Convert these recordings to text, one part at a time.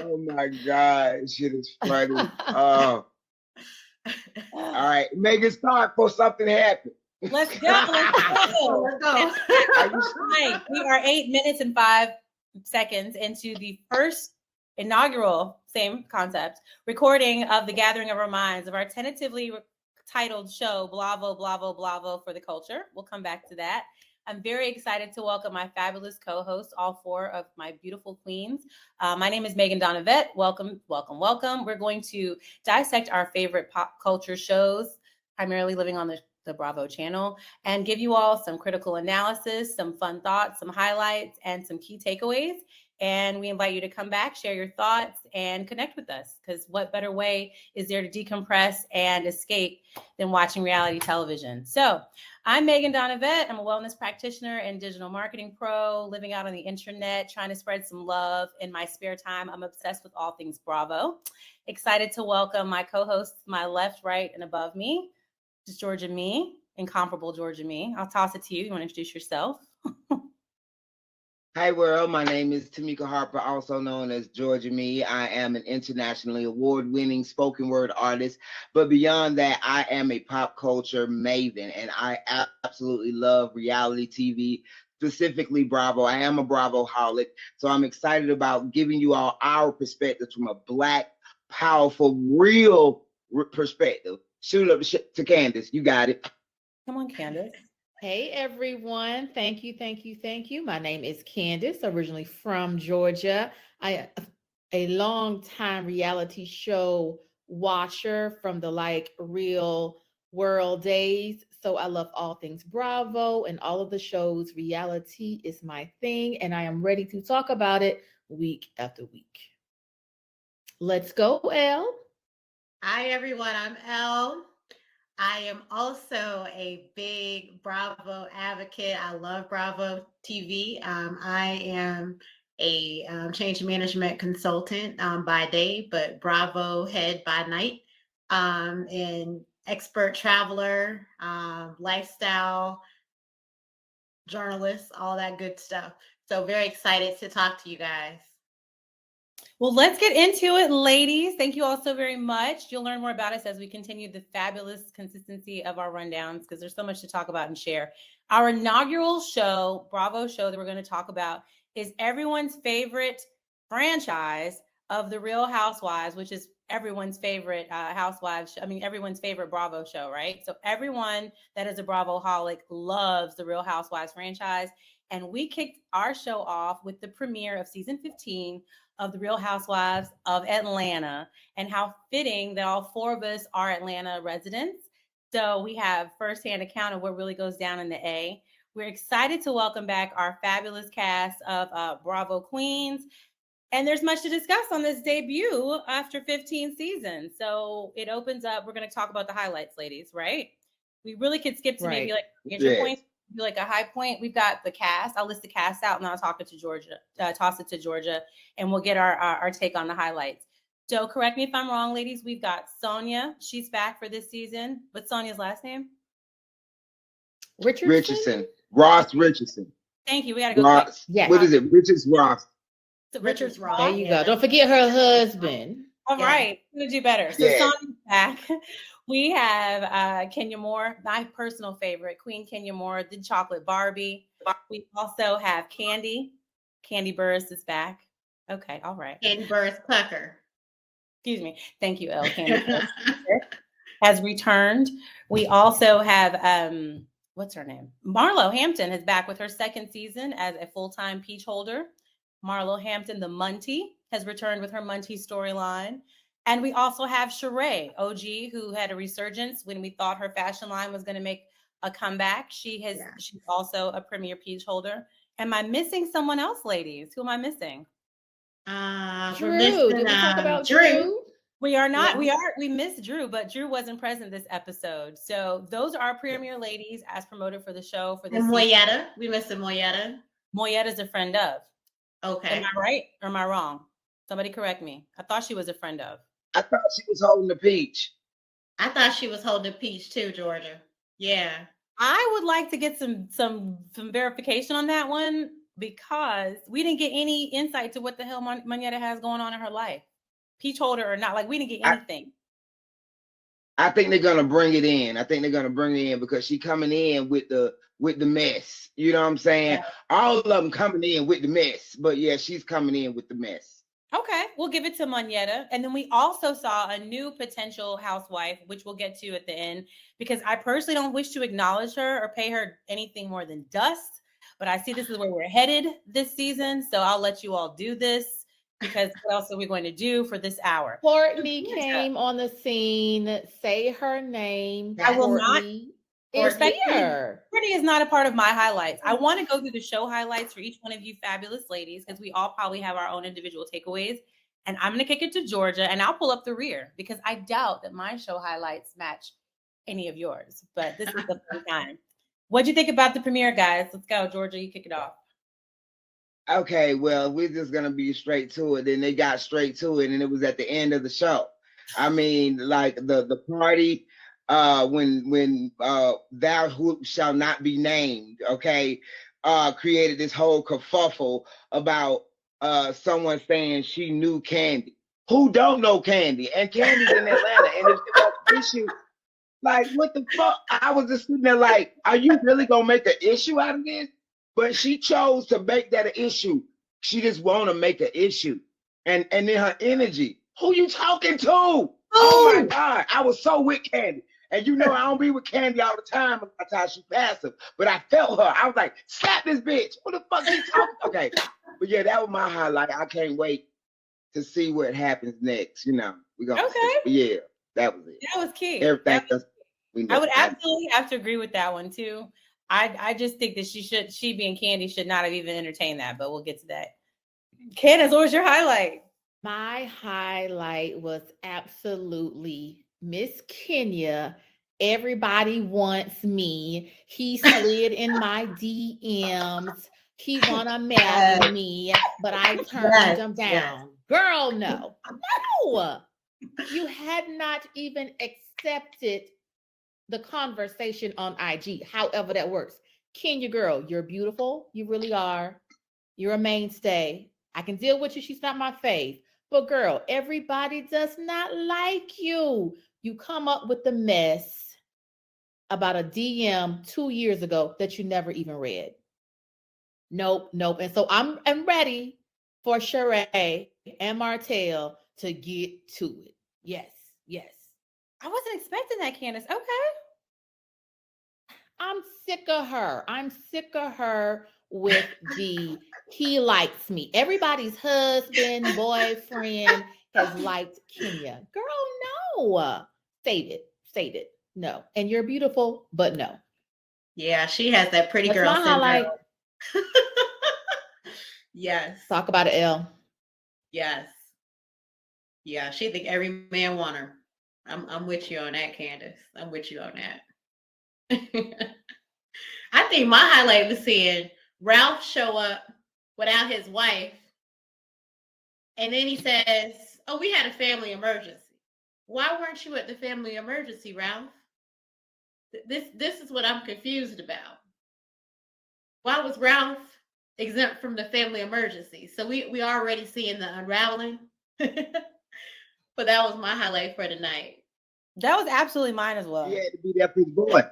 Oh my God, shit is funny. All right, Megan, start for something to happen. Let's go. Let's go. Right. We are 8 minutes and 5 seconds into the first inaugural, same concept, recording of the Gathering of Our Minds of our tentatively titled show, Blavo, Blavo, Blavo for the Culture. We'll come back to that. I'm very excited to welcome my fabulous co-hosts, all four of my beautiful queens. My name is Meagan Dawnavette. Welcome, welcome, welcome. We're going to dissect our favorite pop culture shows, primarily living on the Bravo channel, and give you all some critical analysis, some fun thoughts, some highlights, and some key takeaways. And we invite you to come back, share your thoughts, and connect with us, because what better way is there to decompress and escape than watching reality television? So I'm Meagan Dawnavette. I'm a wellness practitioner and digital marketing pro, living out on the internet, trying to spread some love in my spare time. I'm obsessed with all things Bravo. Excited to welcome my co-hosts, my left, right, and above me. It's GeorgiaMe, incomparable GeorgiaMe. I'll toss it to you. You want to introduce yourself? Hi world, my name is Tamika Harper, also known as GeorgiaMe. I am an internationally award-winning spoken word artist, but beyond that, I am a pop culture maven, and I absolutely love reality TV, specifically Bravo. I am a Bravoholic, so I'm excited about giving you all our perspectives from a Black, powerful, real perspective. Shoot up to Candace. You got it. Come on, Candace. Hey everyone, thank you. My name is Candace, originally from Georgia. I a long time reality show watcher from the real world days. So I love all things Bravo and all of the shows. Reality is my thing, and I am ready to talk about it week after week. Let's go, Elle. Hi everyone, I'm Elle. I am also a big Bravo advocate. I love Bravo TV. I am a change management consultant by day, but Bravo head by night, and expert traveler, lifestyle journalist, all that good stuff. So very excited to talk to you guys. Well, let's get into it, ladies. Thank you all so very much. You'll learn more about us as we continue the fabulous consistency of our rundowns, because there's so much to talk about and share. Our inaugural show, Bravo show, that we're going to talk about is everyone's favorite franchise of The Real Housewives, which is everyone's favorite housewives. Everyone's favorite Bravo show, right? So everyone that is a Bravoholic loves The Real Housewives franchise. And we kicked our show off with the premiere of season 15 of The Real Housewives of Atlanta, and how fitting that all four of us are Atlanta residents. So we have firsthand account of what really goes down in the A. We're excited to welcome back our fabulous cast of Bravo Queens. And there's much to discuss on this debut after 15 seasons. So it opens up. We're going to talk about the highlights, ladies, right? We really could skip to maybe get your points. Like a high point. We've got the cast. I'll list the cast out and I'll toss it to Georgia, and we'll get our take on the highlights. So correct me if I'm wrong, ladies. We've got Sonia. She's back for this season. What's Sonia's last name? Richardson. Ross Richardson. Thank you. We got to go. Ross. Yes. What is it? Richards Ross. Richards Ross. There you go. Don't forget her husband. All right. I'm going to do better. So Sonia's back. We have Kenya Moore, my personal favorite, Queen Kenya Moore, the chocolate Barbie. We also have Candy. Candy Burris is back. Okay, all right. Candy Burris Pucker. Excuse me. Thank you, Elle. Candy Burris has returned. We also have, what's her name? Marlo Hampton is back with her second season as a full-time peach holder. Marlo Hampton, the Muntie, has returned with her Muntie storyline. And we also have Sheree, OG, who had a resurgence when we thought her fashion line was going to make a comeback. She's also a premier peach holder. Am I missing someone else, ladies? Who am I missing? Drew. Did we talk about Drew? We are not. Yeah. We missed Drew, but Drew wasn't present this episode. So those are our premier ladies as promoted for the show for this. And Moyetta. We missed Moyetta. Moyetta's a friend of. Okay. Am I right or am I wrong? Somebody correct me. I thought she was a friend of. I thought she was holding the peach. I thought she was holding the peach too, Georgia. Yeah. I would like to get some verification on that one. because we didn't get any insight to what the hell Monyetta has going on in her life. Peach holder or not, like we didn't get anything. I think they're gonna bring it in. I think they're gonna bring it in because she coming in with the mess. You know what I'm saying? Yeah. All of them coming in with the mess, but yeah, she's coming in with the mess. Okay, we'll give it to Monyetta. And then we also saw a new potential housewife, which we'll get to at the end, because I personally don't wish to acknowledge her or pay her anything more than dust. But I see this is where we're headed this season. So I'll let you all do this, because what else are we going to do for this hour? Courtney came on the scene. Say her name. I will not. Courtney is not a part of my highlights. I want to go through the show highlights for each one of you fabulous ladies, because we all probably have our own individual takeaways. And I'm going to kick it to Georgia, and I'll pull up the rear because I doubt that my show highlights match any of yours. But this is the fun time. What'd you think about the premiere, guys? Let's go, Georgia. You kick it off. Okay, well, we're just gonna be straight to it. Then they got straight to it, and it was at the end of the show. I mean, like the party. When thou who shall not be named, okay, created this whole kerfuffle about someone saying she knew Candy. Who don't know Candy? And Candy's in Atlanta, and it's an issue. Like, what the fuck? I was just sitting there like, are you really gonna make an issue out of this? But she chose to make that an issue. She just want to make an issue, and then her energy. Who you talking to? Oh my God, I was so with Candy. And you know, I don't be with Candy all the time. That's how she passive. But I felt her. I was like, slap this bitch. What the fuck you talking? Okay. But yeah, that was my highlight. I can't wait to see what happens next. You know, we're gonna see. But yeah, that was it. That was key. Everything I would absolutely have to agree with that one too. I just think that she being Candy should not have even entertained that, but we'll get to that. Candace, what was your highlight? My highlight was absolutely Miss Kenya. Everybody wants me. He slid in my DMs. He wanna marry me, but I turned him down. Girl, no. You had not even accepted the conversation on IG. However that works. Kenya, girl, you're beautiful. You really are. You're a mainstay. I can deal with you. She's not my fave. But girl, everybody does not like you. You come up with the mess about a DM 2 years ago that you never even read. Nope. And so I'm ready for Sheree and Martell to get to it. Yes. I wasn't expecting that, Candace. Okay. I'm sick of her with the he likes me. Everybody's husband, boyfriend has liked Kenya. Girl, no. Save it. No. And you're beautiful, but no. Yeah, she has that pretty girl syndrome. Highlight. Yes. Talk about it, Elle. Yes. Yeah, she think every man want her. I'm with you on that, Candace. I'm with you on that. I think my highlight was seeing Ralph show up without his wife. And then he says, oh, we had a family emergency. Why weren't you at the family emergency, Ralph? This is what I'm confused about. Why was Ralph exempt from the family emergency? So we already seeing the unraveling. But that was my highlight for tonight. That was absolutely mine as well. He had to be there for his boy.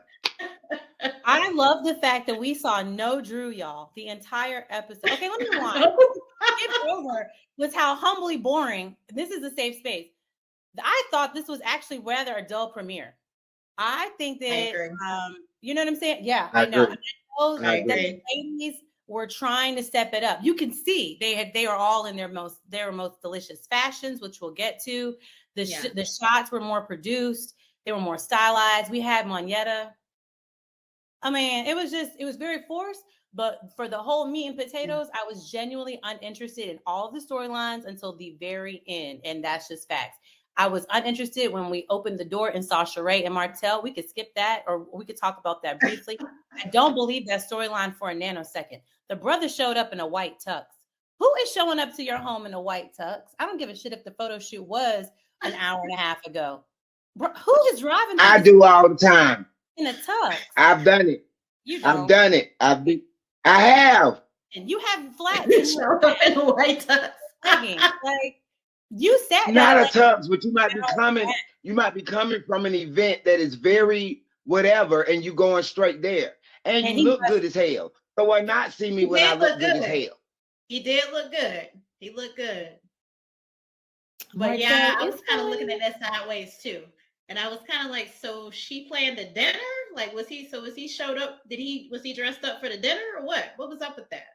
I love the fact that we saw no Drew, y'all, the entire episode. Okay, let me rewind. Skip over was how humbly boring. This is a safe space. I thought this was actually rather a dull premiere. I think that, you know what I'm saying? Yeah, I know. That the ladies were trying to step it up. You can see they are all in their most delicious fashions, which we'll get to. The shots were more produced. They were more stylized. We had Monyetta. I mean, it was very forced, but for the whole meat and potatoes, I was genuinely uninterested in all of the storylines until the very end. And that's just facts. I was uninterested when we opened the door and saw Sheree and Martell. We could skip that, or we could talk about that briefly. I don't believe that storyline for a nanosecond. The brother showed up in a white tux. Who is showing up to your home in a white tux? I don't give a shit if the photo shoot was an hour and a half ago. Who is driving? I do all the time. In a tux. I've done it. I've done it. I have. and you have flats. Showed up in a white tux. Like you said Not that, a tux, but you might be coming. You might be coming from an event that is very whatever, and you going straight there, and you look good as hell. So why not see me when I look good as hell? He did look good. He looked good. But Martell, yeah, I was it's kind of fine. looking at that sideways too. And I was kind of like, so she planned the dinner? Like, was he showed up? Was he dressed up for the dinner or what? What was up with that?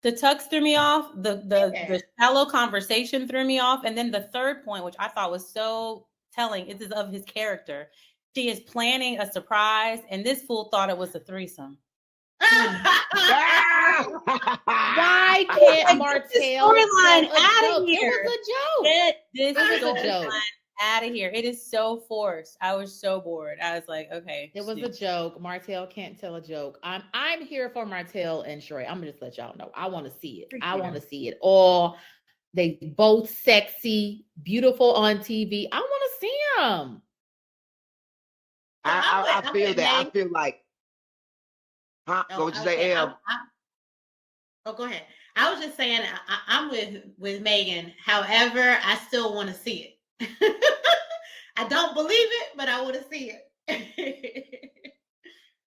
The tux threw me off. The shallow conversation threw me off. And then the third point, which I thought was so telling, is of his character. She is planning a surprise, and this fool thought it was a threesome. Why can't Martell storyline out of here? It was a joke. This was a joke. Out of here. It is so forced. I was so bored. I was like, okay. It was a joke. Martell can't tell a joke. I'm here for Martell and Sheree. I'm gonna just let y'all know. I want to see it. I want to see it all. They both sexy, beautiful on TV. I want to see them. I feel that. I feel like. Huh? Oh, What you say, Elle? Oh, go ahead. I was just saying I'm with Meagan. However, I still want to see it. I don't believe it, but I want to see it.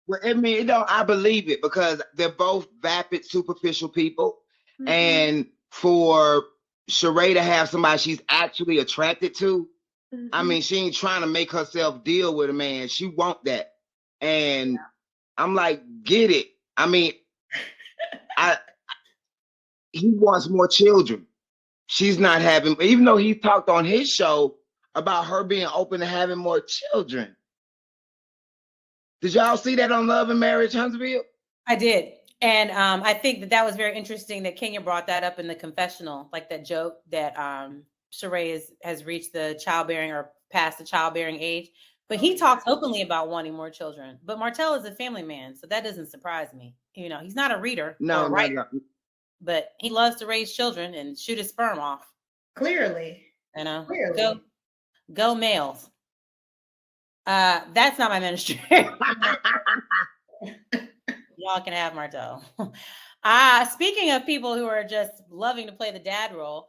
Well, I mean, I believe it because they're both vapid, superficial people. Mm-hmm. And for Sheree to have somebody she's actually attracted to, mm-hmm. I mean, she ain't trying to make herself deal with a man. She want that. And I'm like, get it. I mean, he wants more children. She's not having, even though he talked on his show about her being open to having more children. Did y'all see that on Love and Marriage Huntsville? I did. And I think that was very interesting that Kenya brought that up in the confessional, like that joke that Sheree has reached the childbearing or past the childbearing age. But he talks openly about wanting more children. But Martell is a family man, so that doesn't surprise me. You know, he's not a reader or a writer, but he loves to raise children and shoot his sperm off. Clearly. You know, go males. That's not my ministry. Y'all can have Martell. Speaking of people who are just loving to play the dad role,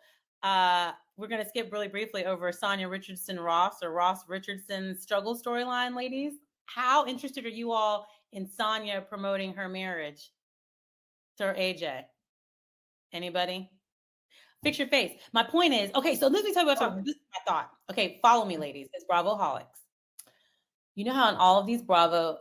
we're going to skip really briefly over Sonia Richardson-Ross or Ross Richardson's struggle storyline, ladies. How interested are you all in Sonia promoting her marriage to her AJ? Anybody? Fix your face. My point is, okay, so let me tell you what this is my thought. Okay, follow me, ladies. It's Bravoholics. You know how in all of these Bravo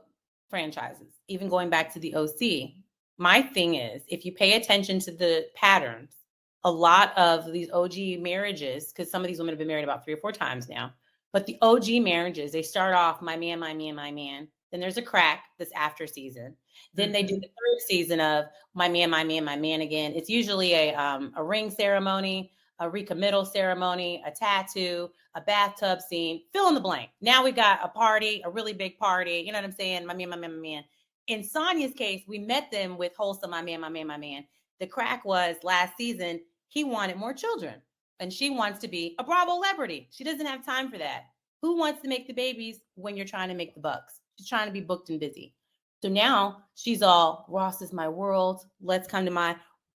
franchises, even going back to the OC, my thing is, if you pay attention to the patterns, a lot of these OG marriages, because some of these women have been married about 3 or 4 times now, but the OG marriages, they start off my man, my man, my man. Then there's a crack this after season. Then they do the 3rd season of my man, my man, my man again. It's usually a ring ceremony, a recommittal ceremony, a tattoo, a bathtub scene, fill in the blank. Now we got a party, a really big party. You know what I'm saying? My man, my man, my man. In Sonia's case, we met them with wholesome, my man, my man, my man. The crack was last season, he wanted more children and she wants to be a Bravo celebrity. She doesn't have time for that. Who wants to make the babies when you're trying to make the bucks? She's trying to be booked and busy. So now she's all, Ross is my world. Let's come to my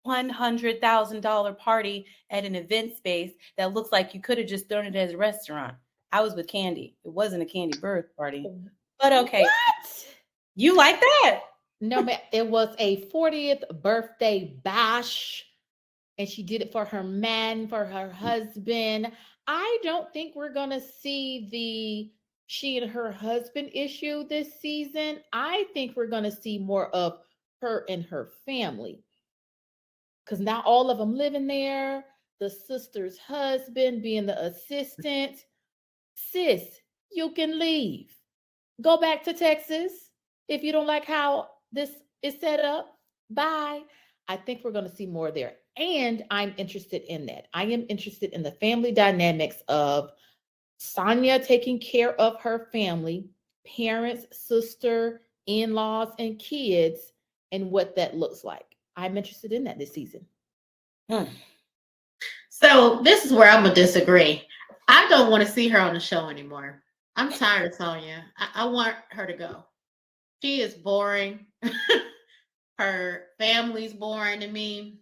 $100,000 party at an event space that looks like you could have just thrown it as a restaurant. I was with Candy. It wasn't a Candy birth party, but okay. What? You like that? No, but it was a 40th birthday bash. And she did it for her man, for her husband. I don't think we're going to see the she and her husband issue this season. I think we're going to see more of her and her family. Because now all of them living there. The sister's husband being the assistant. Sis, you can leave. Go back to Texas. If you don't like how this is set up, bye. I think we're going to see more there. And I'm interested in that. I am interested in the family dynamics of Sonia taking care of her family, parents, sister, in-laws, and kids, and what that looks like. I'm interested in that this season. So this is where I'm going to disagree. I don't want to see her on the show anymore. I'm tired of Sonia. I want her to go. She is boring. Her family's boring to me.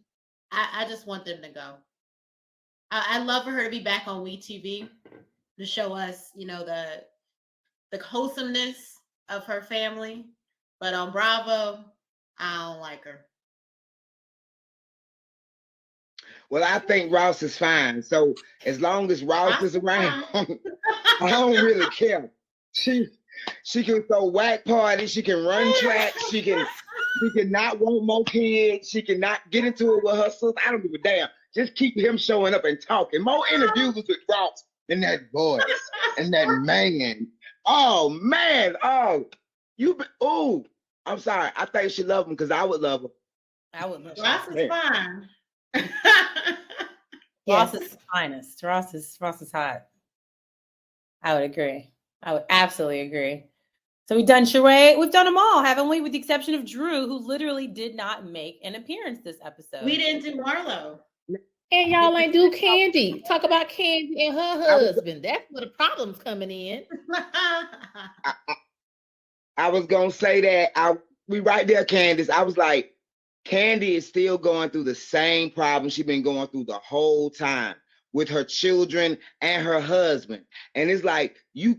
I just want them to go. I love for her to be back on WeTV to show us, the wholesomeness of her family. But on Bravo, I don't like her. Well, I think Ross is fine. So as long as Ross is around, I don't really care. She can throw whack parties. She can run track. She can not want more kids. She can not get into it with her sister. I don't give a damn. Just keep him showing up and talking. More interviews with Ross and that voice and that man. Oh man. Oh, I'm sorry. I think she love him because I would love her. I would love Ross is fine. Ross is finest. Ross is hot. I would agree. I would absolutely agree. So we've done Sheree. We've done them all, haven't we? With the exception of Drew, who literally did not make an appearance this episode. We didn't do Marlo. And y'all ain't do Candy. Talk about Candy and her husband. That's where the problem's coming in. I was gonna say that. We right there, Candace. I was like, Candy is still going through the same problem she's been going through the whole time with her children and her husband. And it's like, you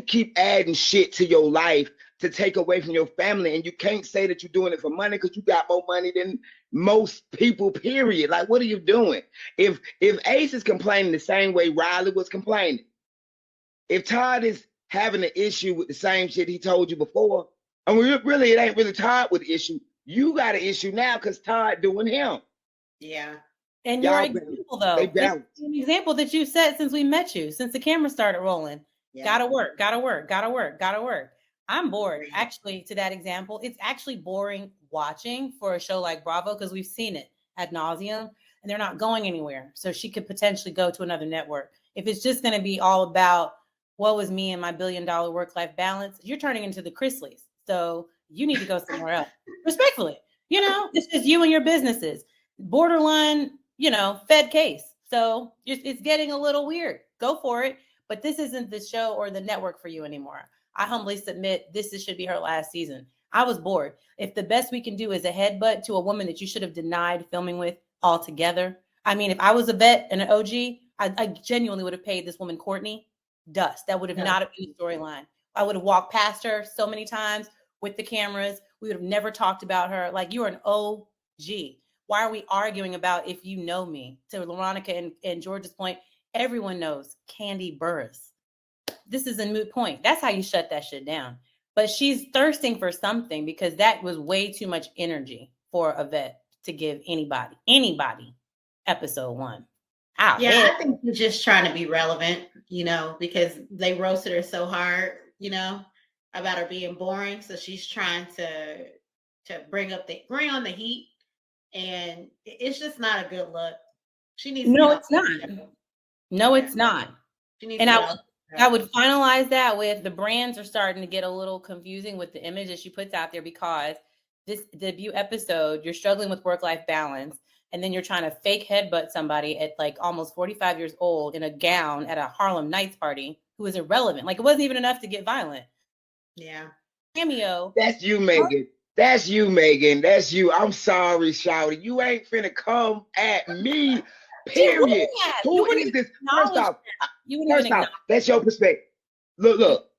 keep adding shit to your life to take away from your family. And you can't say that you're doing it for money because you got more money than most people, period. Like, what are you doing? If Ace is complaining the same way Riley was complaining, if Todd is having an issue with the same shit he told you before, and really, it ain't really Todd with the issue. You got an issue now because Todd doing him. Yeah. And your example, though, an example that you set since we met you, since the camera started rolling. Yeah. Gotta work. I'm bored, actually, to that example. It's actually boring watching for a show like Bravo because we've seen it ad nauseum and they're not going anywhere. So she could potentially go to another network. If it's just going to be all about what was me and my $1 billion work-life balance, you're turning into the Chrisleys. So you need to go somewhere else. Respectfully, it's just you and your businesses. Borderline, Fed case. So it's getting a little weird. Go for it. But this isn't the show or the network for you anymore. I humbly submit this should be her last season. I was bored. If the best we can do is a headbutt to a woman that you should have denied filming with altogether. I mean, if I was a vet and an OG, I genuinely would have paid this woman Courtney dust. That would have not been the storyline. I would have walked past her so many times with the cameras. We would have never talked about her. Like, you're an OG. Why are we arguing about if you know me? To Veronica and George's point, everyone knows Candy Burris. This is a moot point. That's how you shut that shit down. But she's thirsting for something because that was way too much energy for a vet to give anybody episode 1. I think she's just trying to be relevant, because they roasted her so hard, about her being boring. So she's trying to bring on the heat, and it's just not a good look. She needs No, it's not. No, it's not. And I would finalize that with the brands are starting to get a little confusing with the image that she puts out there, because this debut episode, you're struggling with work-life balance, and then you're trying to fake headbutt somebody at like almost 45 years old in a gown at a Harlem Nights party who is irrelevant. Like, it wasn't even enough to get violent. Yeah. Cameo. That's you, Meagan. That's you, Meagan. That's you. I'm sorry, Shouty. You ain't finna come at me. Period. Who is this? First off, that's your perspective. Look.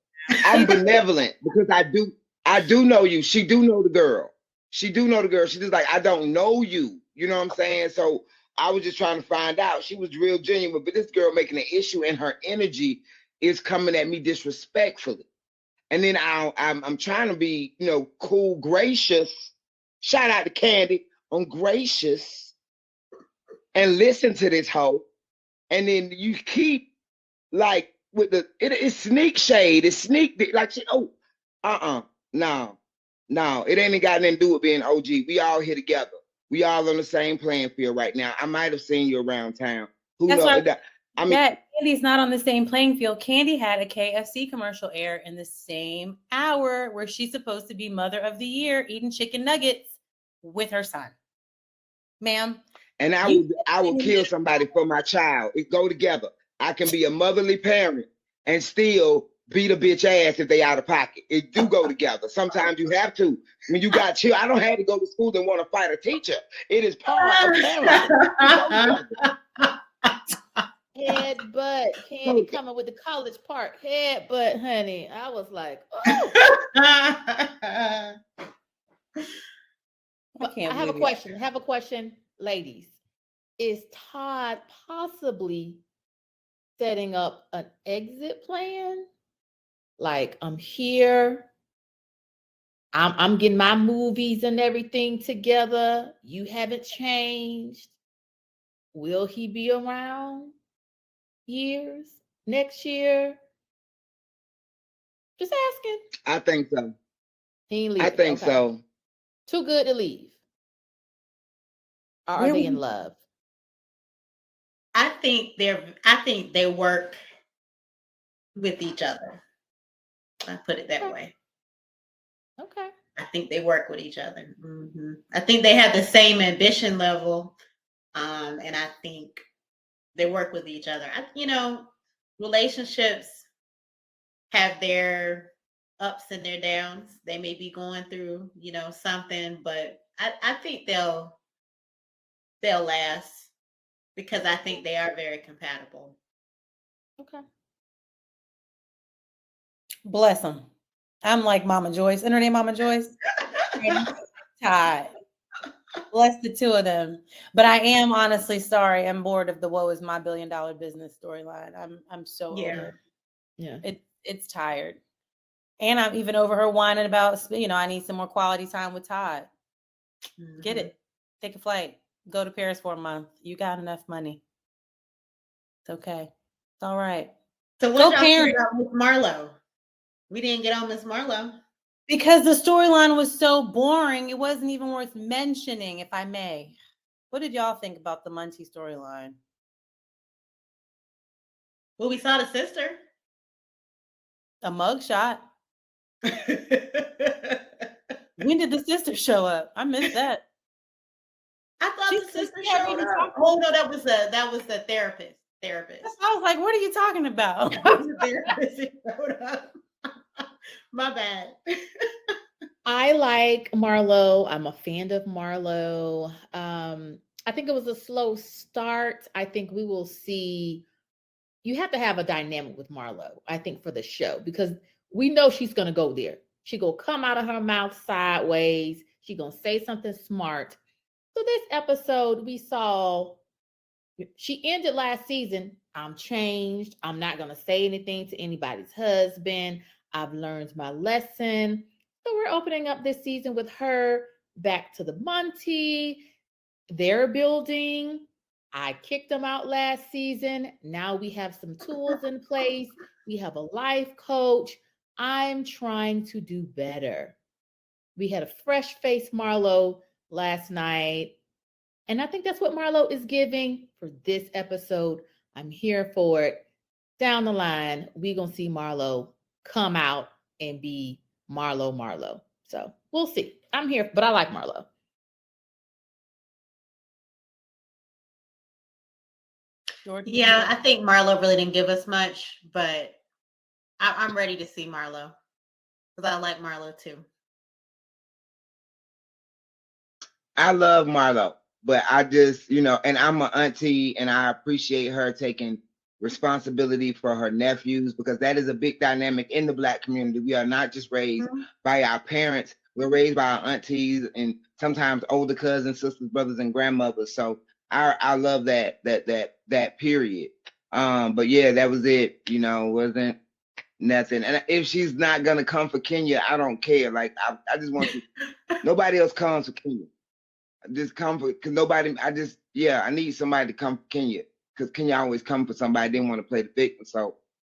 I'm benevolent because I do know you. She do know the girl. She just like, I don't know you. You know what I'm saying? So I was just trying to find out. She was real genuine, but this girl making an issue and her energy is coming at me disrespectfully. And then I'm trying to be, cool, gracious. Shout out to Candy on gracious and listen to this hoe. And then you keep like with it's sneak shade. It's sneak like no. It ain't got nothing to do with being OG. We all here together. We all on the same playing field right now. I might have seen you around town. Who knows? Candy's not on the same playing field. Candy had a KFC commercial air in the same hour where she's supposed to be Mother of the Year eating chicken nuggets with her son. Ma'am. And I will kill somebody for my child. It go together. I can be a motherly parent and still beat a bitch ass if they out of pocket. It do go together. Sometimes you have to. When you got chill, I don't have to go to school and want to fight a teacher. It is part of parenting. Headbutt. Candy coming with the college part. Headbutt, honey. I was like, oh. But I have a question. I have a question, ladies. Is Todd possibly setting up an exit plan? Like, I'm here. I'm getting my movies and everything together. You haven't changed. Will he be around years? Next year? Just asking. I think so. He ain't leaving. I think so. Too good to leave. Or are they in love? I think they work with each other. I put it that way. Okay. I think they work with each other. Mm-hmm. I think they have the same ambition level, and I think they work with each other. Relationships have their ups and their downs. They may be going through, something, but I think they'll last because I think they are very compatible. Okay. Bless them. I'm like Mama Joyce. Isn't her name Mama Joyce? Todd. Bless the two of them. But I am honestly sorry. I'm bored of the woe is my $1 billion business storyline. I'm so over it. Yeah. It's tired. And I'm even over her whining about, I need some more quality time with Todd. Mm-hmm. Get it. Take a flight. Go to Paris for a month. You got enough money. It's okay. It's all right. So what y'all think about Miss Marlo? We didn't get on Miss Marlo. Because the storyline was so boring, it wasn't even worth mentioning, if I may. What did y'all think about the Muncie storyline? Well, we saw the sister. A mugshot. When did the sister show up? I missed that. I thought the sister showed up. Oh no, that was the therapist. I was like, what are you talking about? The therapist showed up. My bad. I like Marlo. I'm a fan of Marlo. I think it was a slow start. I think we will see. You have to have a dynamic with Marlo, I think, for the show, because we know she's going to go there. She going to come out of her mouth sideways. She going to say something smart. So this episode, we saw, she ended last season. I'm changed. I'm not going to say anything to anybody's husband. I've learned my lesson. So we're opening up this season with her back to the Monty. They're building. I kicked them out last season. Now we have some tools in place. We have a life coach. I'm trying to do better. We had a fresh face Marlo last night. And I think that's what Marlo is giving for this episode. I'm here for it. Down the line, we're going to see Marlo come out and be Marlo. So we'll see. I'm here, but I like Marlo. Yeah, I think Marlo really didn't give us much, but I'm ready to see Marlo because I like Marlo too. I love Marlo, but I just, and I'm an auntie and I appreciate her taking responsibility for her nephews because that is a big dynamic in the Black community. We are not just raised by our parents. We're raised by our aunties and sometimes older cousins, sisters, brothers, and grandmothers. So I love that period. But yeah, that was it. Wasn't nothing. And if she's not gonna come for Kenya, I don't care. Like I just want to. Nobody else comes for Kenya. Just come for because nobody. I need somebody to come for Kenya because Kenya always come for somebody. Didn't want to play the victim, so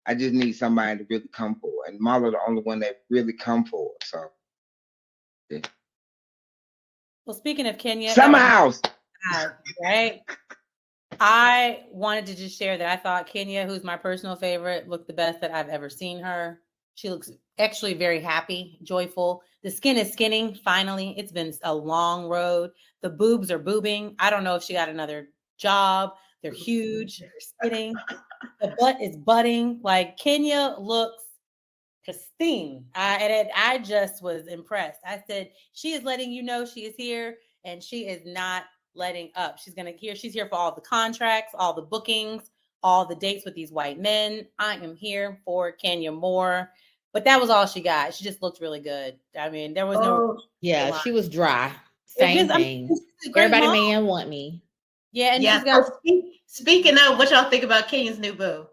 I just need somebody to really come for. And Marlo the only one that really come for. So. Yeah. Well, speaking of Kenya, Summer House. Right. I wanted to just share that I thought Kenya, who's my personal favorite, looked the best that I've ever seen her. She looks actually very happy, joyful. The skin is skinning. Finally, it's been a long road. The boobs are boobing. I don't know if she got another job. They're huge. They're skinning. The butt is budding. Like Kenya looks pristine. I just was impressed. I said, she is letting you know she is here, and she is not letting up. She's here for all the contracts, all the bookings, all the dates with these white men. I am here for Kenya Moore. But that was all she got. She just looked really good. I mean, there was no. Yeah, she was dry. Same thing. Everybody man want me. Yeah, and yeah. Speaking of, what y'all think about Kenya's new boo?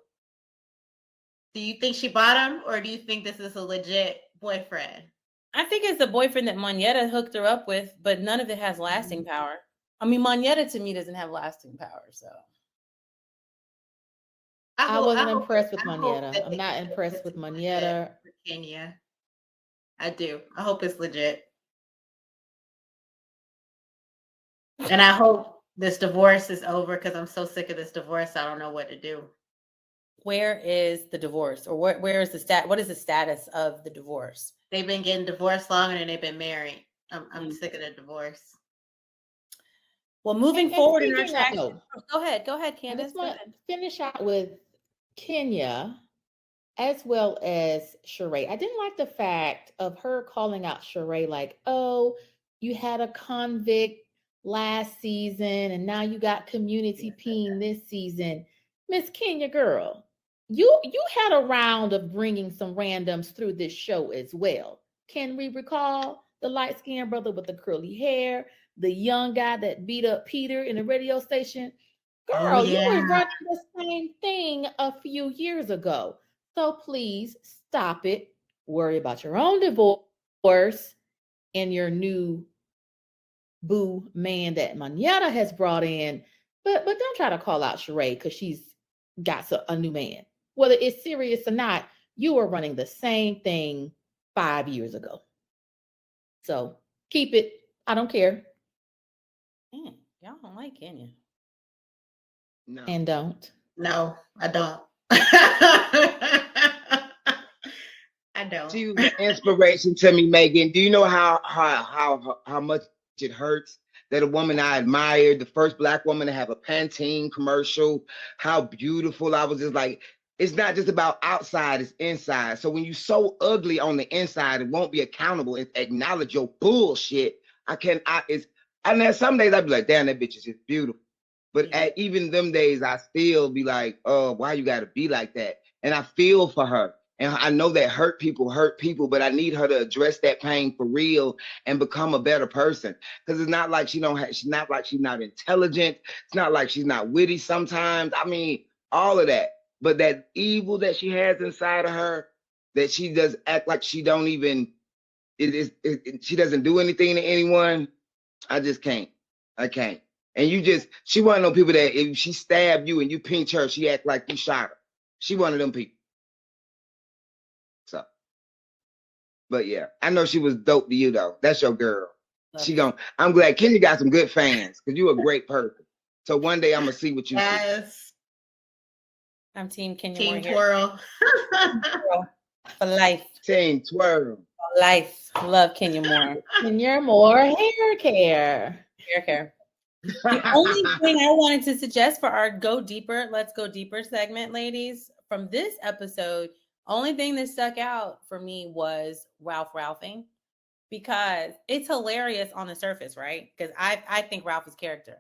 Do you think she bought him, or do you think this is a legit boyfriend? I think it's the boyfriend that Monyetta hooked her up with, but none of it has lasting power. I mean, Monyetta to me doesn't have lasting power, so. I wasn't impressed with Monyetta. I'm not impressed with Monyetta. Kenya. I do. I hope it's legit. And I hope this divorce is over, because I'm so sick of this divorce. I don't know what to do. Where is the divorce, or where is the what is the status of the divorce? They've been getting divorced longer than they've been married. I'm sick of the divorce. Well, moving forward in our track. Go ahead, Candace. I just finish out with Kenya as well as Sheree. I didn't like the fact of her calling out Sheree like, oh, you had a convict last season and now you got community peen this season. Miss Kenya, girl, you had a round of bringing some randoms through this show as well. Can we recall the light-skinned brother with the curly hair, the young guy that beat up Peter in the radio station? Girl, you were running the same thing a few years ago. So please stop it. Worry about your own divorce and your new boo man that Monyetta has brought in. But don't try to call out Sheree because she's got a new man. Whether it's serious or not, you were running the same thing 5 years ago. So keep it. I don't care. Y'all don't like Kenya. No. And don't. No, I don't. I don't. She was an inspiration to me, Meagan. Do you know how much it hurts that a woman I admired, the first Black woman to have a Pantene commercial, how beautiful I was, just like, it's not just about outside, it's inside. So when you're so ugly on the inside, it won't be accountable and acknowledge your bullshit. And there's some days I'd be like, damn, that bitch is just beautiful. But at even them days, I still be like, oh, why you got to be like that? And I feel for her. And I know that hurt people, but I need her to address that pain for real and become a better person. Because it's not like she's not like she's not intelligent. It's not like she's not witty sometimes. I mean, all of that. But that evil that she has inside of her, that she does act like she don't even, she doesn't do anything to anyone. I just can't. I can't. And she one of those people that if she stabbed you and you pinch her, she act like you shot her. She one of them people. So, but yeah, I know she was dope to you though. That's your girl. I'm glad Kenya got some good fans because you're a great person. So one day I'm gonna see what you see. I'm Team Kenya. Team Twirl. For life. Team Twirl. For life. Love Kenya Moore. Kenya Moore hair care. Hair care. The only thing I wanted to suggest for our Let's Go Deeper segment, ladies, from this episode, only thing that stuck out for me was Ralphing, because it's hilarious on the surface, right? Because I think Ralph is character.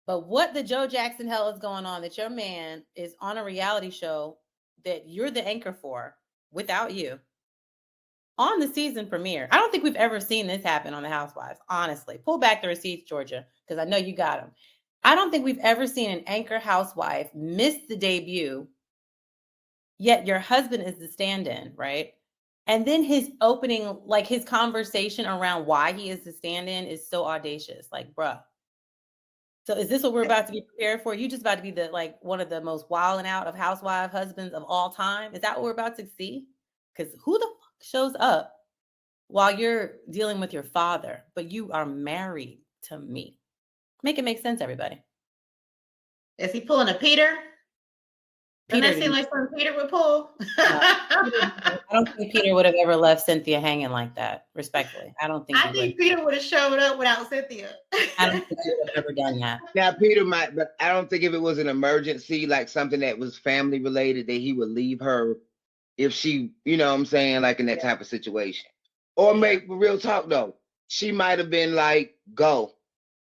But what the Joe Jackson hell is going on that your man is on a reality show that you're the anchor for without you on the season premiere? I don't think we've ever seen this happen on the Housewives, honestly. Pull back the receipts, Georgia, because I know you got them. I don't think we've ever seen an anchor housewife miss the debut, yet your husband is the stand-in, right? And then his opening, like his conversation around why he is the stand-in is so audacious. Like, bruh. So is this what we're about to be prepared for? You just about to be one of the most wild and out of housewife husbands of all time? Is that what we're about to see? Because who the fuck shows up while you're dealing with your father, but you are married to me? Make it make sense, everybody. Is he pulling a Peter? Doesn't that seem like something Peter would pull? I don't think Peter would have ever left Cynthia hanging like that, respectfully. I think Peter would have showed up without Cynthia. I don't think he would have ever done that. Now, Peter might, but I don't think if it was an emergency, like something that was family related, that he would leave her if she, you know what I'm saying, like in that type of situation. Or make real talk though. She might have been like, go.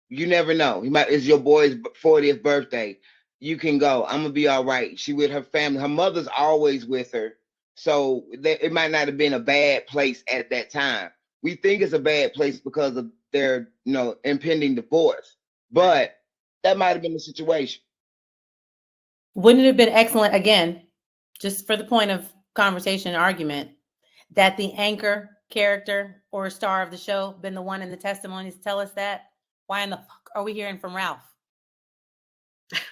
You never know. It's your boy's 40th birthday. You can go. I'm gonna be all right. She with her family. Her mother's always with her. So it might not have been a bad place at that time. We think it's a bad place because of their, impending divorce. But that might have been the situation. Wouldn't it have been excellent, again, just for the point of conversation and argument, that the anchor character or star of the show been the one in the testimonies to tell us that? Why in the fuck are we hearing from Ralph?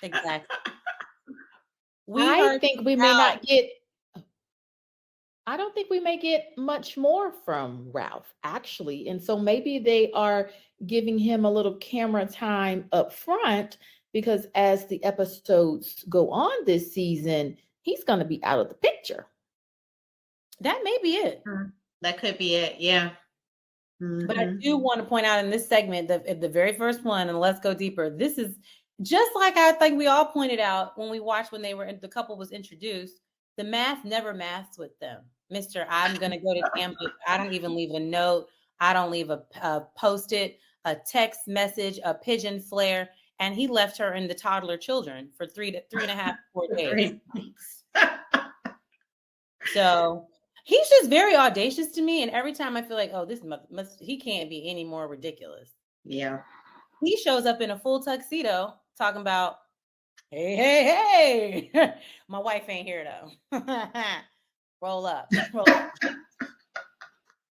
Exactly. I think we may not get. I don't think we may get much more from Ralph, actually. And so maybe they are giving him a little camera time up front, because as the episodes go on this season, he's going to be out of the picture. That may be it. That could be it. Yeah. But I do want to point out in this segment, the very first one, and let's go deeper. This is just like I think we all pointed out when we watched when the couple was introduced. The math never maths with them. Mr. I'm going to go to campus. I don't even leave a note. I don't leave a post-it, a text message, a pigeon flare. And he left her and the toddler children for 3.5, 4 days. So he's just very audacious to me. And every time I feel like, oh, this he can't be any more ridiculous. Yeah. He shows up in a full tuxedo talking about, hey, my wife ain't here though. Roll up.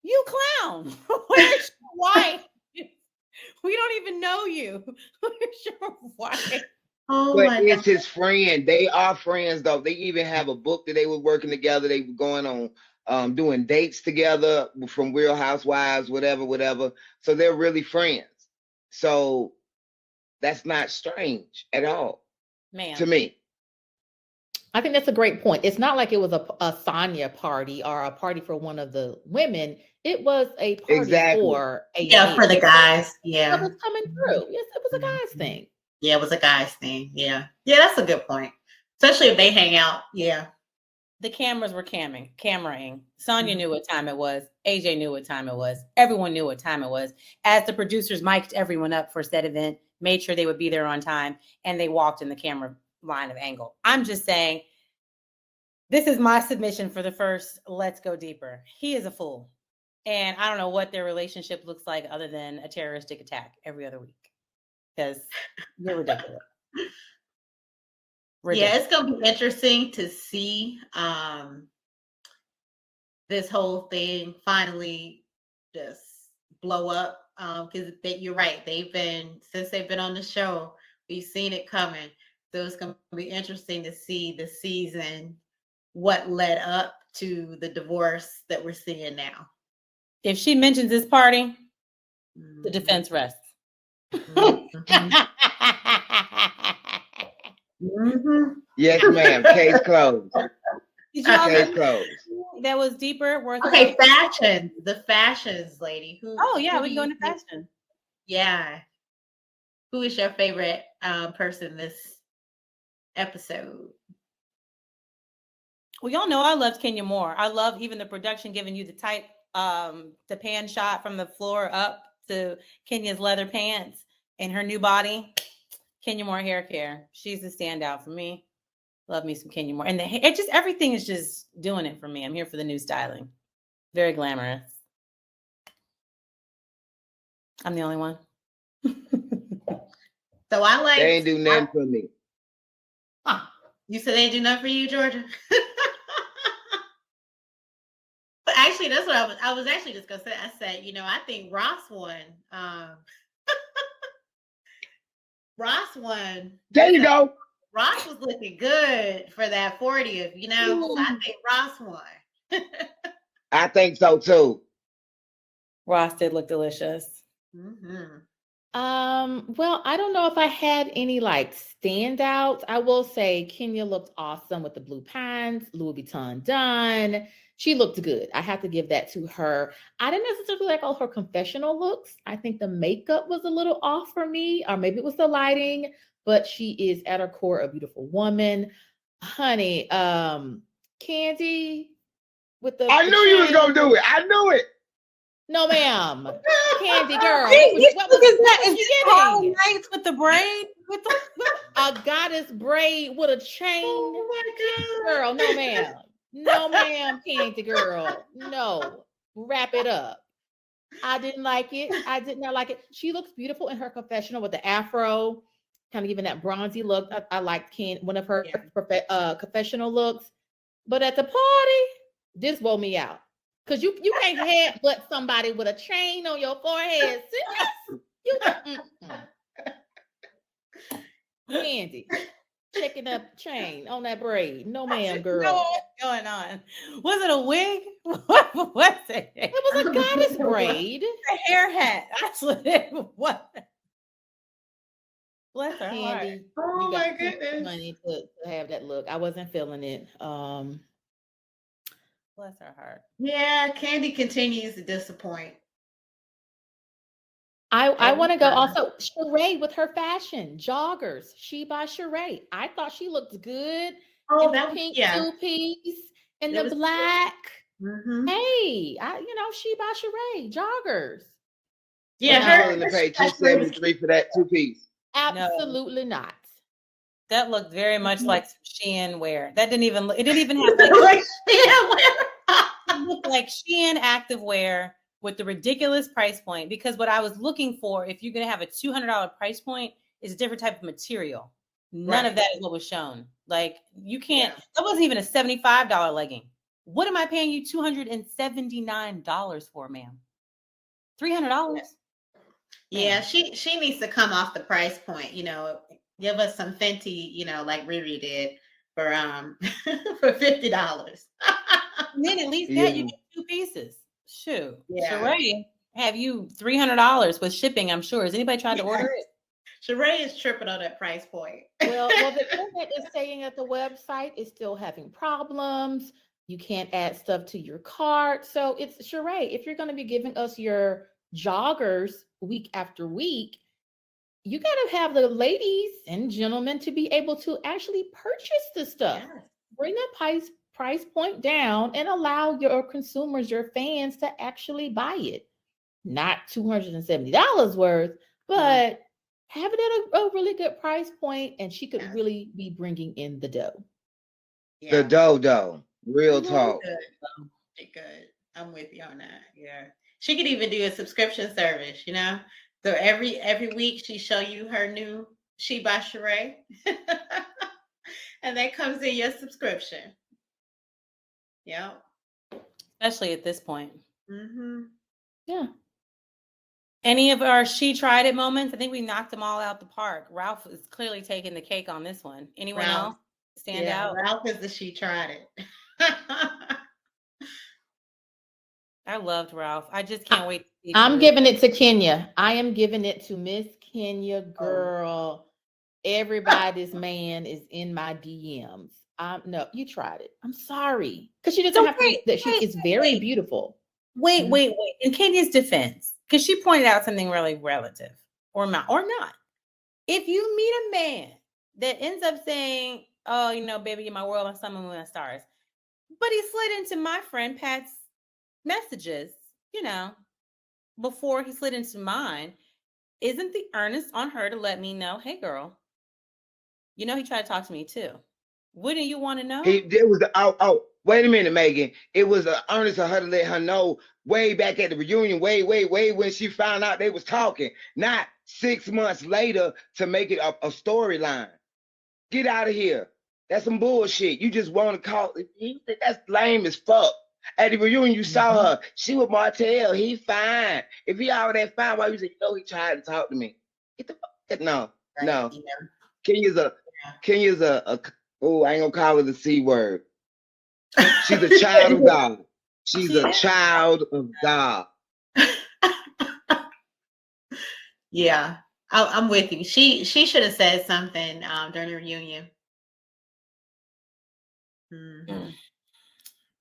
You clown. Where's your wife? We don't even know you. Where's your wife? Oh, but it's his friend. They are friends though. They even have a book that they were working together. They were going on doing dates together from Real Housewives, whatever. So they're really friends. So that's not strange at all, to me. I think that's a great point. It's not like it was a Sonya party or a party for one of the women. It was a party for for the guys. Yeah, that was coming through. Yes, it was a guy's thing. Yeah, it was a guy's thing. Yeah, that's a good point. Especially if they hang out. Yeah, the cameras were cameraing. Sonya knew what time it was. AJ knew what time it was. Everyone knew what time it was. As the producers mic'd everyone up for said event, made sure they would be there on time, and they walked in the camera line of angle. I'm just saying, this is my submission for the first Let's Go Deeper. He is a fool. And I don't know what their relationship looks like other than a terroristic attack every other week. Because you're ridiculous. Yeah, it's going to be interesting to see this whole thing finally just blow up. Because you're right. Since they've been on the show, we've seen it coming. So it's going to be interesting to see the season, what led up to the divorce that we're seeing now. If she mentions this party, the defense rests. Yes, ma'am. Case closed. Case closed. That was deeper. Okay, fashion. The fashions lady. We can go into fashion. Yeah. Who is your favorite person this episode? Well, y'all know I loved Kenya Moore. I love even the production giving you the tight, the pan shot from the floor up to Kenya's leather pants and her new body. Kenya Moore hair care. She's a standout for me. Love me some Kenya Moore. And everything is just doing it for me. I'm here for the new styling. Very glamorous. I'm the only one. So I like. They ain't do nothing for me. You said they ain't do nothing for you, Georgia? But actually, that's what I was actually just gonna say. I said, I think Ross won. Ross won. There you go. Ross was looking good for that 40th, So I think Ross won. I think so too. Ross did look delicious. Mm-hmm. Well, I don't know if I had any standouts. I will say Kenya looked awesome with the blue pants, Louis Vuitton done. She looked good. I have to give that to her. I didn't necessarily like all her confessional looks. I think the makeup was a little off for me, or maybe it was the lighting, but she is at her core a beautiful woman. Honey, Candy, with the I knew you was chain. gonna do it. I knew it. No, ma'am. Candy girl. This What was is she Harlem getting? Nights with the braid. With the A goddess braid with a chain. Oh my God. Girl, no, ma'am. No, ma'am, Candy girl. No. Wrap it up. I didn't like it. I did not like it. She looks beautiful in her confessional with the afro, kind of giving that bronzy look. I liked one of her confessional looks. But at the party, this wore me out. Because you can't have but somebody with a chain on your forehead. Candy, checking up chain on that braid. No, ma'am, girl. know what's going on. Was it a wig? What was it? It was a goddess braid. A hair hat. That's what it was. Bless her heart. Candy, Oh you my got too much goodness. money to have that look. I wasn't feeling it. Bless her heart. Yeah, Candy continues to disappoint. I want to go Every also Sheree with her fashion joggers. She by Sheree. I thought she looked good Oh, in the that was pink yeah. two-piece and It the was good. black. Mhm. Hey, she by Sheree joggers. Yeah, I'm her willing to pay $273 for that 2-piece. Absolutely not. That looked very much like some Shein wear. That didn't even look, it didn't even have like it looked like Shein activewear with the ridiculous price point, because what I was looking for, if you're going to have a $200 price point, is a different type of material. None of that is what was shown. Like, you can't, that wasn't even a $75 legging. What am I paying you $279 for, ma'am? $300? Yeah, she needs to come off the price point, give us some Fenty, like Riri did for for $50. And then at least that you get 2 pieces. Shoot. Yeah. Sheree, have you $300 with shipping, I'm sure. Has anybody tried to order it? Sheree is tripping on that price point. Well, the internet is saying that the website is still having problems. You can't add stuff to your cart. So it's Sheree, if you're going to be giving us your joggers week after week, you got to have the ladies and gentlemen to be able to actually purchase the stuff. Yes. Bring that price point down and allow your consumers, your fans, to actually buy it. Not $270 worth, but have it at a really good price point, and she could really be bringing in the dough. The dough. Real talk. Good. I'm with you on that. Yeah. She could even do a subscription service, So every week she show you her new She by Sheree. And that comes in your subscription. Yeah. Especially at this point. Mm-hmm. Yeah. Any of our She Tried It moments? I think we knocked them all out the park. Ralph is clearly taking the cake on this one. Anyone else stand out? Ralph is the She Tried It. I loved Ralph. I just can't wait to see I'm giving it to Kenya. I am giving it to Miss Kenya, girl. Everybody's man is in my DMs. No, you tried it. I'm sorry. Because she doesn't have to, that she is very beautiful. Wait. In Kenya's defense, because she pointed out something really relative or not. If you meet a man that ends up saying, oh, baby, you're my world, my sun, my moon, my stars, but he slid into my friend Pat's messages, before he slid into mine, isn't the earnest on her to let me know, hey, girl, he tried to talk to me too. Wouldn't you want to know? It was wait a minute, Meagan. It was an earnest of her to let her know way back at the reunion, way when she found out they was talking, not 6 months later to make it a storyline. Get out of here. That's some bullshit. You just want to call it. That's lame as fuck. At the reunion, you saw her. She with Martell. He fine. If he all that fine, why you say, he tried to talk to me? Get the fuck. No. Kenya's a I ain't gonna call her the C word. She's a child of God. She's a child of God. Yeah, I'm with you. She should have said something during the reunion. Mm-hmm.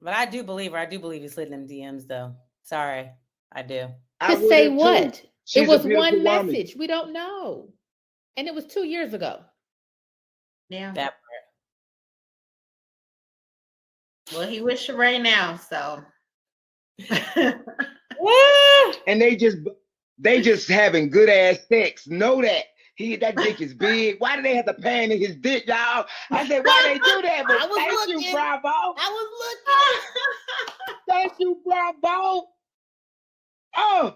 But I do believe her. I do believe he slid in them DMs, though. Sorry, I do. To say what? It was one message. We don't know. And it was 2 years ago. Yeah. That part. Well, he with Sheree now, so. And they just having good ass sex. Know that. That dick is big. Why do they have to pan in his dick, y'all? I said, why they do that? But thank you, Bravo. I was looking. Thank you, Bravo. Oh.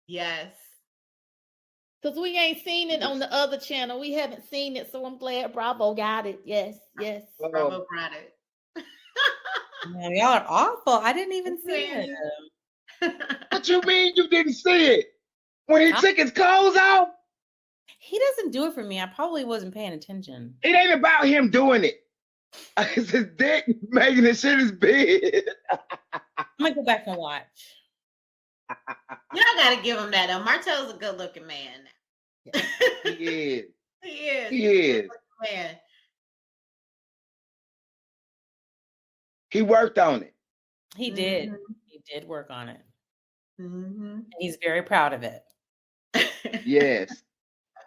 Yes. Because we ain't seen it on the other channel. We haven't seen it, so I'm glad Bravo got it. Yes, yes. Bravo brought it. Man, y'all are awful. I didn't even see it. What you mean you didn't see it? When he took his clothes off? He doesn't do it for me. I probably wasn't paying attention. It ain't about him doing it. It's his dick making the shit is big. I'm gonna go back and watch. Y'all gotta give him that though. Martell's a good looking man. He is. He is. He is. Man. He worked on it. He did. He did work on it. Mm-hmm. He's very proud of it. Yes.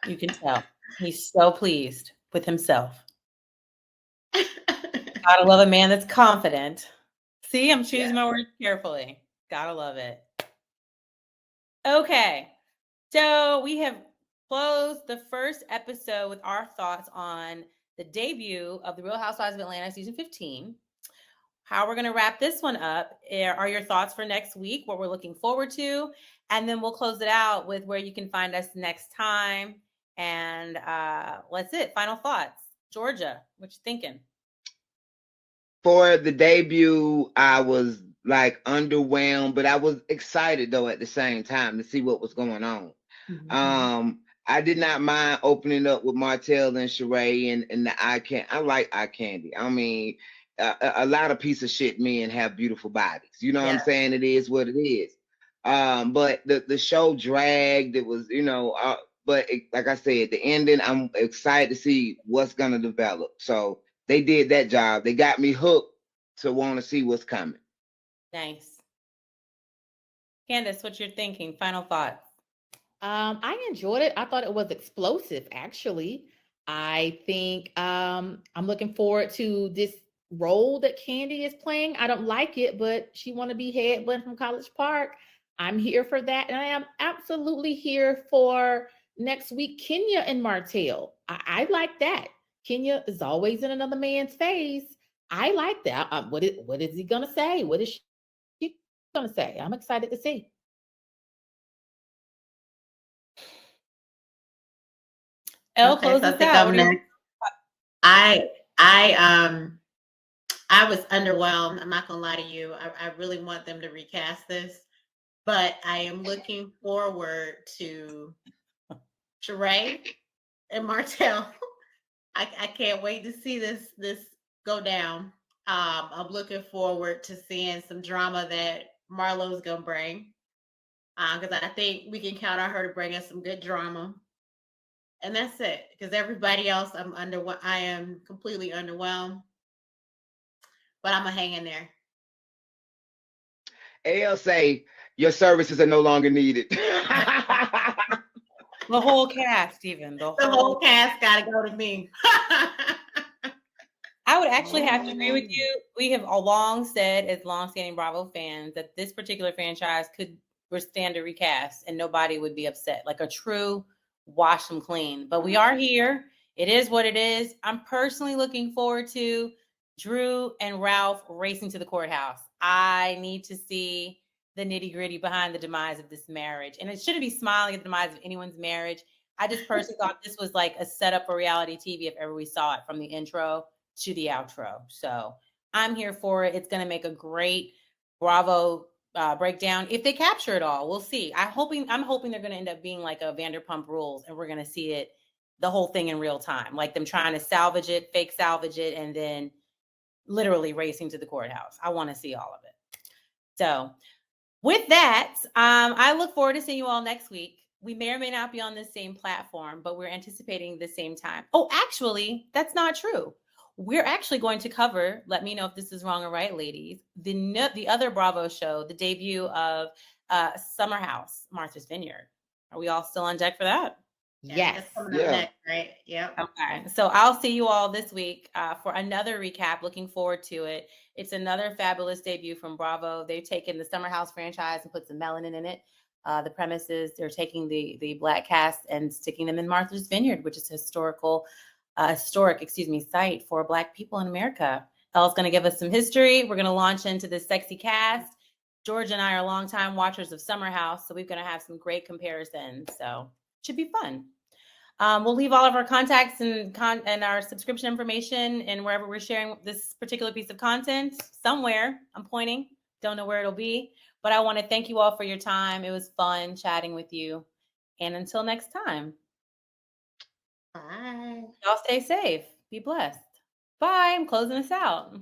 You can tell. He's so pleased with himself. Gotta love a man that's confident. See, I'm choosing my words carefully. Gotta love it. Okay. So we have closed the first episode with our thoughts on the debut of The Real Housewives of Atlanta season 15. How we're going to wrap this one up are your thoughts for next week, what we're looking forward to, and then we'll close it out with where you can find us next time. And that's it. Final thoughts. Georgia, what you thinking? For the debut, I was like underwhelmed, but I was excited though at the same time to see what was going on. Mm-hmm. I did not mind opening up with Martell and Sheree and the eye candy. I like eye candy. I mean, a lot of piece of shit men have beautiful bodies. You know what I'm saying? It is what it is. But the show dragged. It was, but like I said, the ending, I'm excited to see what's going to develop. So they did that job. They got me hooked to want to see what's coming. Nice. Candace, what you're thinking? Final thoughts. I enjoyed it. I thought it was explosive, actually. I think I'm looking forward to this role that Candy is playing. I don't like it, but she want to be headbutt from College Park. I'm here for that. And I am absolutely here for next week, Kenya and Martell. I like that. Kenya is always in another man's face. I like that. What is he going to say? What is she going to say? I'm excited to see. Elle, close us out. I was underwhelmed. I'm not gonna lie to you. I really want them to recast this, but I am looking forward to Sheree and Martell. I can't wait to see this go down. I'm looking forward to seeing some drama that Marlo's gonna bring, because I think we can count on her to bring us some good drama. And that's it. Because everybody else, I am completely underwhelmed. But I'm gonna hang in there. Elle say your services are no longer needed. The whole cast, even the whole cast gotta go to me. I would actually have to agree with you. We have long said, as long-standing Bravo fans, that this particular franchise could withstand a recast and nobody would be upset. Like a true wash them clean. But we are here. It is what it is. I'm personally looking forward to Drew and Ralph racing to the courthouse. I need to see the nitty-gritty behind the demise of this marriage. And it shouldn't be smiling at the demise of anyone's marriage. I just personally thought this was like a setup for reality TV if ever we saw it, from the intro to the outro. So I'm here for it. It's going to make a great Bravo breakdown if they capture it all. We'll see. I'm hoping they're going to end up being like a Vanderpump Rules, and we're going to see it, the whole thing in real time, like them trying to salvage it, fake salvage it, and then literally racing to the courthouse. I want to see all of it. So with that, I look forward to seeing you all next week. We may or may not be on the same platform, but we're anticipating the same time. Oh, actually, that's not true. We're actually going to cover, let me know if this is wrong or right, ladies, the other Bravo show, the debut of Summer House, Martha's Vineyard. Are we all still on deck for that? Yeah, that's Yes. coming up next, right? Yep. Okay, so I'll see you all this week for another recap. Looking forward to it. It's another fabulous debut from Bravo. They've taken the Summer House franchise and put some melanin in it. The premise is they're taking the Black cast and sticking them in Martha's Vineyard, which is a historic site for Black people in America. Elle's going to give us some history. We're going to launch into this sexy cast. Georgia and I are longtime watchers of Summer House, so we're going to have some great comparisons. So it should be fun. We'll leave all of our contacts and our subscription information and wherever we're sharing this particular piece of content somewhere. I'm pointing, don't know where it'll be, but I want to thank you all for your time. It was fun chatting with you. And until next time. Bye. Y'all stay safe. Be blessed. Bye. I'm closing this out.